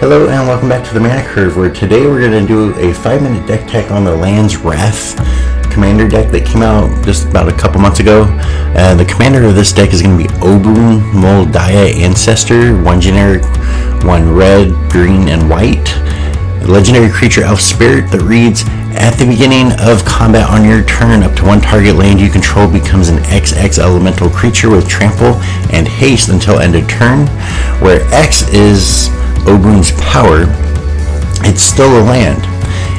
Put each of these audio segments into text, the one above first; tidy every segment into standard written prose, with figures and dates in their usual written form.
Hello and welcome back to the Mana Curve, where today we're going to do a 5-minute deck tech on the Land's Wrath commander deck that came out just about a couple months ago. The commander of this deck is going to be Obuun, Daya, Ancestor, 1 generic, 1 red, green, and white. A legendary creature elf spirit that reads, at the beginning of combat on your turn, up to 1 target land you control becomes an XX elemental creature with trample and haste until end of turn, where X is Obuun's power. It's still a land.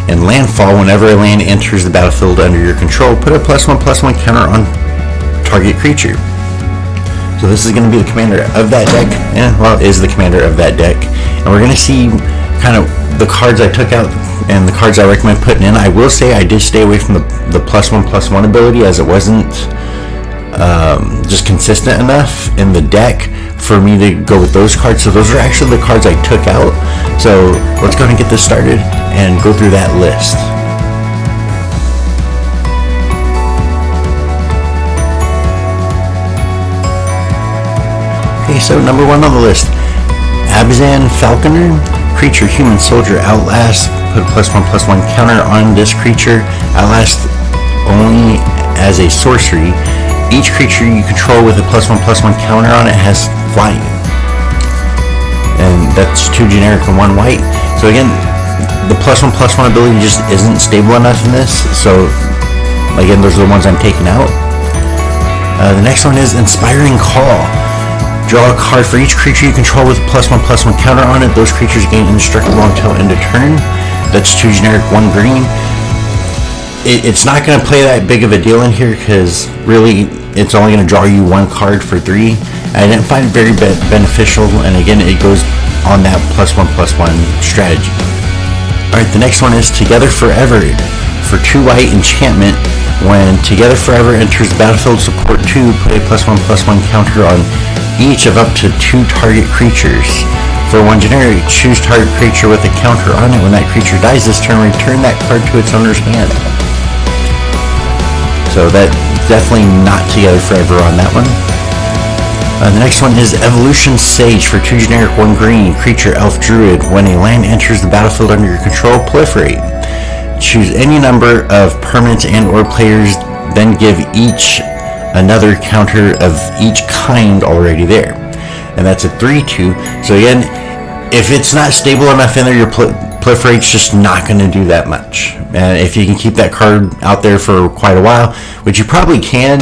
And landfall, whenever a land enters the battlefield under your control, put a +1/+1 counter on target creature. So this is going to be the commander of that deck. Is the commander of that deck. And we're going to see kind of the cards I took out and the cards I recommend putting in. I will say I did stay away from the +1/+1 ability, as it wasn't just consistent enough in the deck for me to go with those cards. So those are actually the cards I took out. So let's go ahead and get this started and go through that list. Okay, so number 1 on the list, Abzan Falconer, creature, human, soldier, outlast. Put a +1/+1 counter on this creature. Outlast only as a sorcery. Each creature you control with a +1/+1 counter on it has flying. And that's 2 generic and 1 white. So again, the +1/+1 ability just isn't stable enough in this. So again, those are the ones I'm taking out. The next one is Inspiring Call. Draw a card for each creature you control with a +1/+1 counter on it. Those creatures gain indestructible until end of turn. That's 2 generic, 1 green. It's not going to play that big of a deal in here because really it's only going to draw you 1 card for 3. I didn't find it very beneficial, and again it goes on that +1/+1 strategy. Alright, the next one is Together Forever. For 2 white enchantment, when Together Forever enters the battlefield, support 2, put a +1/+1 counter on each of up to 2 target creatures. For 1 generic, choose target creature with a counter on it. When that creature dies this turn, return that card to its owner's hand. So that definitely not Together Forever on that one. The next one is Evolution Sage. For 2 generic, 1 green, creature, elf, druid. When a land enters the battlefield under your control, proliferate. Choose any number of permanents and or players, then give each another counter of each kind already there. And that's a 3/2. So again, if it's not stable enough in there, your proliferate's just not going to do that much. And if you can keep that card out there for quite a while, which you probably can,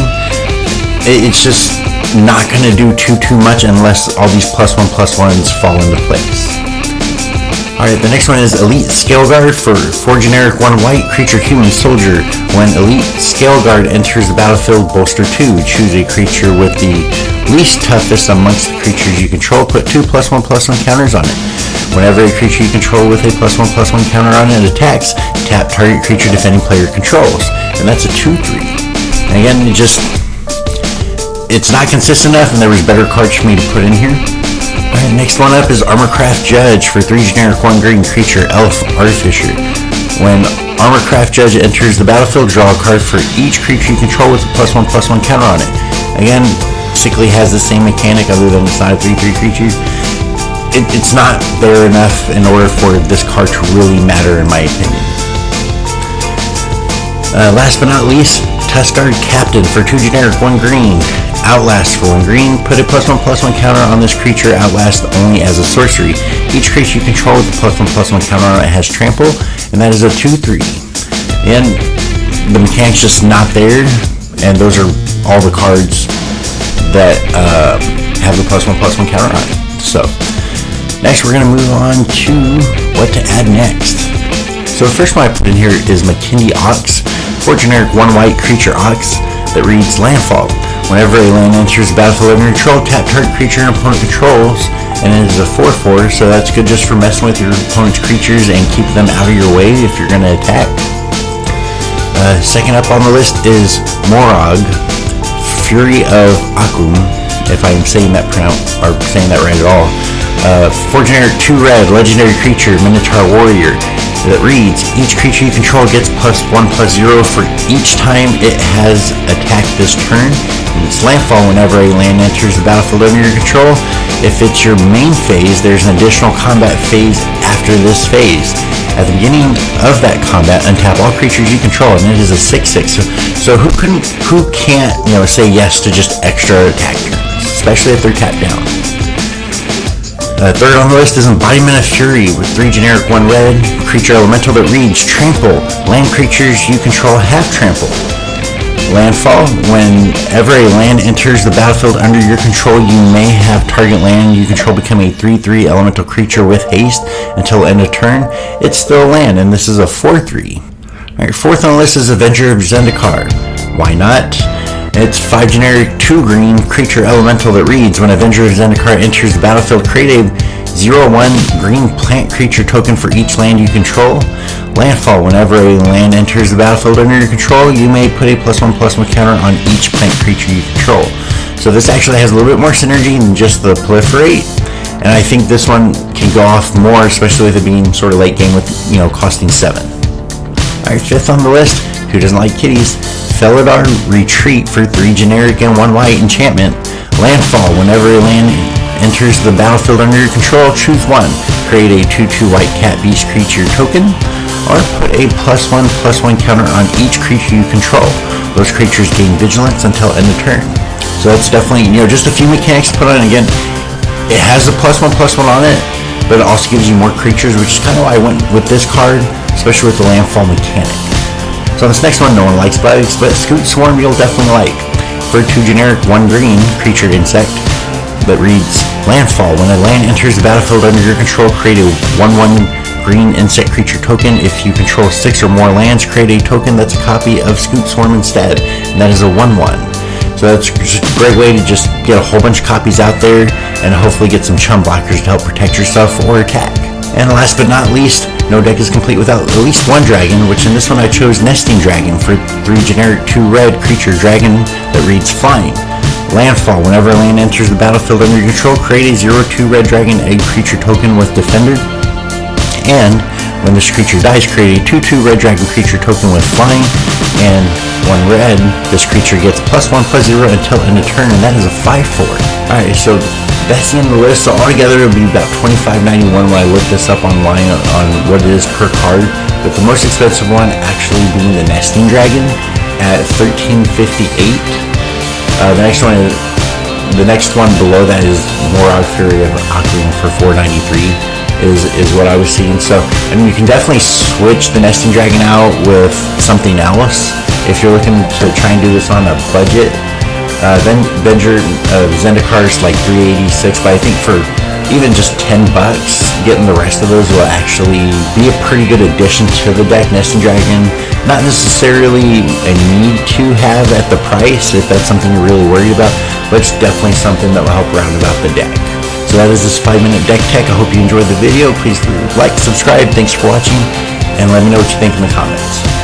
it's just not going to do too much unless all these +1/+1s fall into place. Alright, the next one is Elite Scaleguard. For 4 generic, 1 white, creature, human, soldier. When Elite Scaleguard enters the battlefield, bolster 2. Choose a creature with the least toughest amongst the creatures you control. Put 2 +1/+1 counters on it. Whenever a creature you control with a +1/+1 counter on it attacks, tap target creature defending player controls. And that's a 2/3. And again, it's not consistent enough, and there was better cards for me to put in here. Alright, next one up is Armorcraft Judge. For 3 generic, 1 green, creature, elf, artificer. When Armorcraft Judge enters the battlefield, draw a card for each creature you control with a +1/+1 counter on it. Again, basically has the same mechanic other than it's not a 3/3 creature. It's not there enough in order for this card to really matter, in my opinion. Last but not least, Tuskguard Captain. For 2 generic, 1 green, Outlast. For 1 green, put a +1/+1 counter on this creature. Outlast only as a sorcery. Each creature you control with a +1/+1 counter on it has trample, and that is a 2/3. And the mechanic's just not there, and those are all the cards that have the +1/+1 counter on it. So next we're going to move on to what to add next. So the first one I put in here is McKinney Ox. 4 generic, 1 white, creature, Ox that reads Landfall. Whenever a land enters the battlefield under control, tap target creature an opponent controls, and it is a 4/4, so that's good just for messing with your opponent's creatures and keep them out of your way if you're going to attack. Second up on the list is Morog, Fury of Akum, if I'm saying that right at all. 4 generic, 2 red, legendary creature, Minotaur Warrior. that reads, each creature you control gets +1/+0 for each time it has attacked this turn. And it's landfall whenever a land enters the battlefield under your control. If it's your main phase, there's an additional combat phase after this phase. At the beginning of that combat, untap all creatures you control, and it is a 6/6. So who can't, say yes to just extra attack turns, especially if they're tapped down. Third on the list is Embodiment of Fury with 3 generic 1 red, creature elemental that reads, trample, land creatures you control have trample. Landfall, whenever a land enters the battlefield under your control, you may have target land you control become a 3/3 elemental creature with haste until end of turn. It's still a land, and this is a 4/3. Alright, fourth on the list is Avenger of Zendikar. Why not? It's 5 generic 2 green creature elemental that reads, when Avenger of Zendikar enters the battlefield, create a 0/1 green plant creature token for each land you control. Landfall, whenever a land enters the battlefield under your control, you may put a +1/+1 counter on each plant creature you control. So this actually has a little bit more synergy than just the proliferate, and I think this one can go off more, especially with it being sort of late game with, costing 7. Alright, fifth on the list, who doesn't like kitties? Felidar Retreat for 3 generic and 1 white enchantment. Landfall, whenever a land enters the battlefield under your control, choose 1. Create a 2/2 white cat beast creature token, or put a +1/+1 counter on each creature you control. Those creatures gain vigilance until end of turn. So that's definitely, just a few mechanics to put on. Again, it has a +1/+1 on it, but it also gives you more creatures, which is kind of why I went with this card, especially with the landfall mechanic. So this next one, no one likes bugs, but Scoot Swarm you'll definitely like. For 2 generic 1 green creature insect that reads, landfall, when a land enters the battlefield under your control, create a 1/1 green insect creature token. If you control 6 or more lands, create a token that's a copy of Scoot Swarm instead, and that is a 1/1. So that's just a great way to just get a whole bunch of copies out there and hopefully get some chum blockers to help protect yourself or attack. And last but not least, no deck is complete without at least 1 dragon, which in this one I chose Nesting Dragon for 3 generic 2 red creature dragon that reads, flying. Landfall, whenever a land enters the battlefield under your control, create a 0/2 red dragon egg creature token with defender. And when this creature dies, create a 2/2 red dragon creature token with flying, and 1 red, this creature gets +1/+0 until end of turn, and that is a 5/4. Alright, so that's the end of the list. So altogether it'll be about $25.91 when I look this up online on what it is per card, but the most expensive one actually being the Nesting Dragon at $13.58. The next one below that is Morag Fury of Obuun for $4.93 is what I was seeing. So, you can definitely switch the Nesting Dragon out with something else if you're looking to try and do this on a budget. Then Avenger Zendikar is like $386, but I think for even just $10, getting the rest of those will actually be a pretty good addition to the deck. Nesting Dragon, not necessarily a need to have at the price if that's something you're really worried about, but it's definitely something that will help round out the deck. So that is this 5-minute deck tech. I hope you enjoyed the video. Please like, subscribe. Thanks for watching, and let me know what you think in the comments.